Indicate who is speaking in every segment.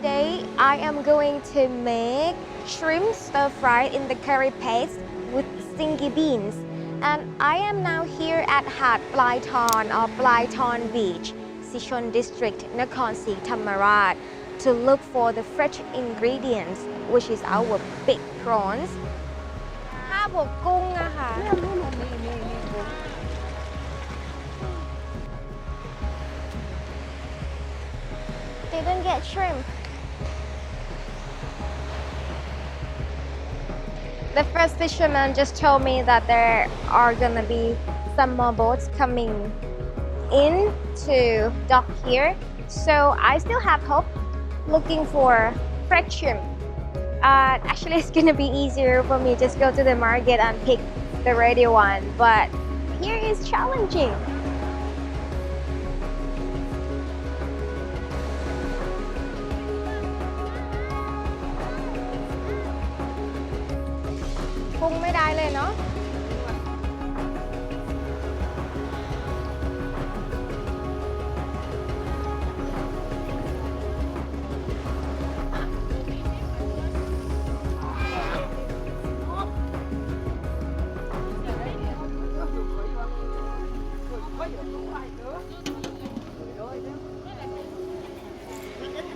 Speaker 1: Today I am going to make shrimp stir fry in the curry paste with stinky beans. And I am now here at Hat Plai Thon or Plai Thon Beach, Sichon District, Nakhon Si Thammarat, to look for the fresh ingredients, which is our big prawns. 5 บวกกุ้งนะคะ Didn't get shrimp. The first fisherman just told me that there are gonna be some more boats coming in to dock here. So I still have hope looking for fresh shrimp. Actually, it's gonna be easier for me just go to the market and pick the ready one. But here is challenging. Không mới đai lên nó.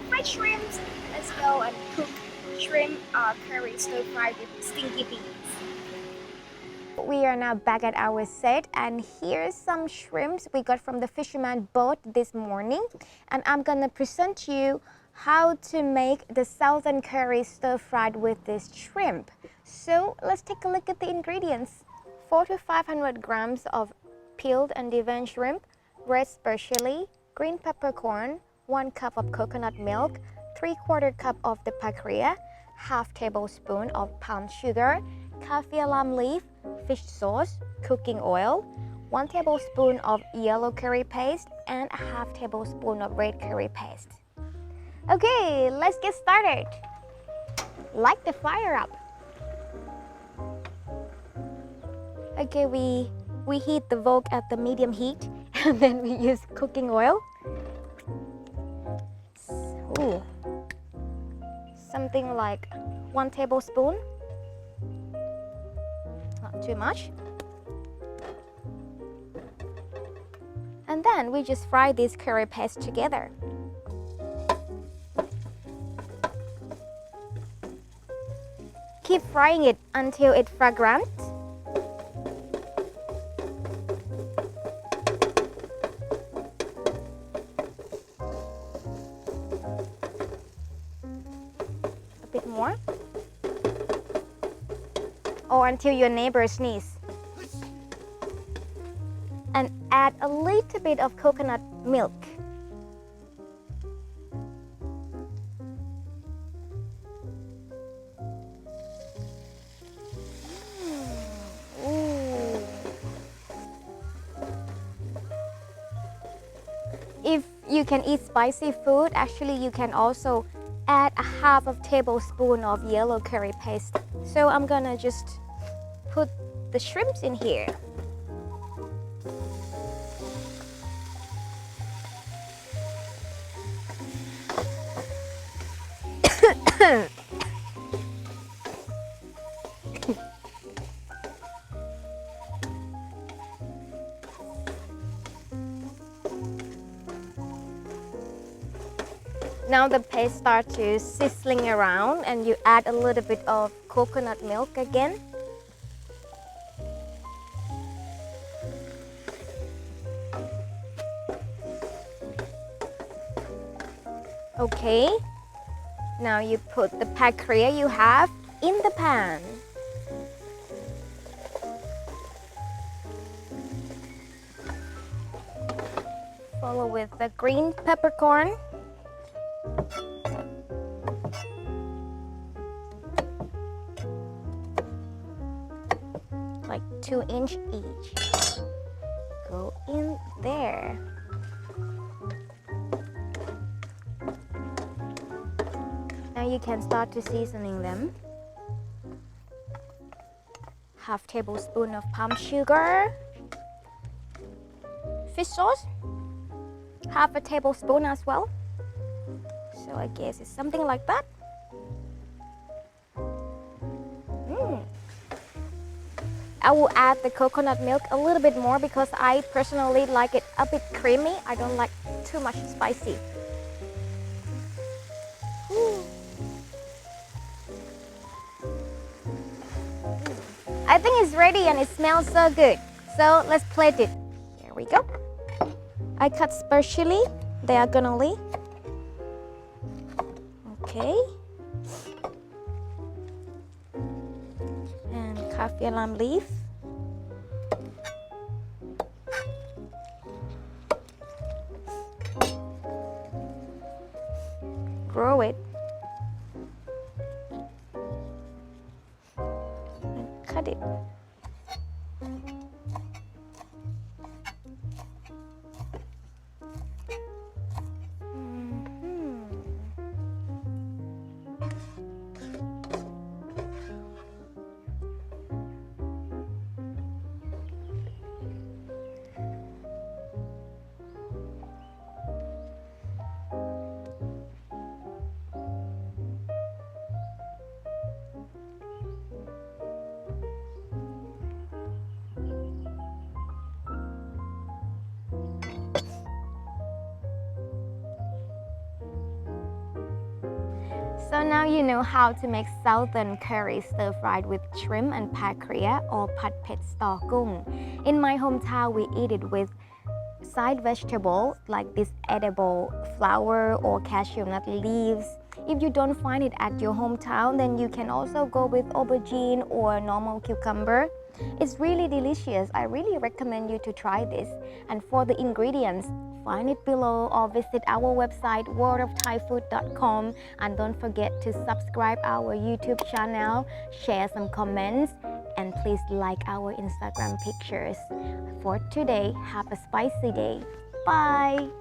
Speaker 1: Fresh shrimps. Let's go and cook shrimp curry stir fry with stinky beans. We are now back at our set, and here's some shrimps we got from the fisherman boat this morning, and I'm gonna present to you how to make the southern curry stir fried with this shrimp. So let's take a look at the ingredients. 400 to 500 grams of peeled and deveined shrimp, red spur chili, green peppercorn, 1 cup of coconut milk, 3/4 cup of the Parkia, half tablespoon of palm sugar, kaffir lime leaf, fish sauce, cooking oil, 1 tablespoon of yellow curry paste, and a half tablespoon of red curry paste. Okay, let's get started. Light the fire up. Okay, we heat the wok at the medium heat, and then we use cooking oil. Ooh, something like 1 tablespoon. Not too much. And then we just fry this curry paste together. Keep frying it until it's fragrant. A bit more. Or until your neighbor sneezes. And add a little bit of coconut milk. If you can eat spicy food, actually you can also add a half of tablespoon of yellow curry paste. So I'm gonna just put the shrimps in here. Now the paste starts to sizzling around, and you add a little bit of coconut milk again. Okay, now you put the Parkia you have in the pan. Follow with the green peppercorn. Like 2 inch each. Go in there. Now you can start to seasoning them. Half tablespoon of palm sugar. Fish sauce. Half a tablespoon as well. So So I guess it's something like that. I will add the coconut milk a little bit more because I personally like it a bit creamy. I don't like too much spicy. I think it's ready and it smells so good. So let's plate it. Here we go. I cut spatially, diagonally. Okay. And kaffir lime leaf. Grow it. And cut it. So now you know how to make southern curry stir-fried with shrimp and Parkia or PAD PHED SATOR GOONG. In my hometown, we eat it with side vegetables like this edible flower or cashew nut leaves. If you don't find it at your hometown, then you can also go with aubergine or normal cucumber. It's really delicious. I really recommend you to try this. And for the ingredients, find it below or visit our website worldofthaifood.com, and don't forget to subscribe our YouTube channel, share some comments, and please like our Instagram pictures. For today, have a spicy day. Bye!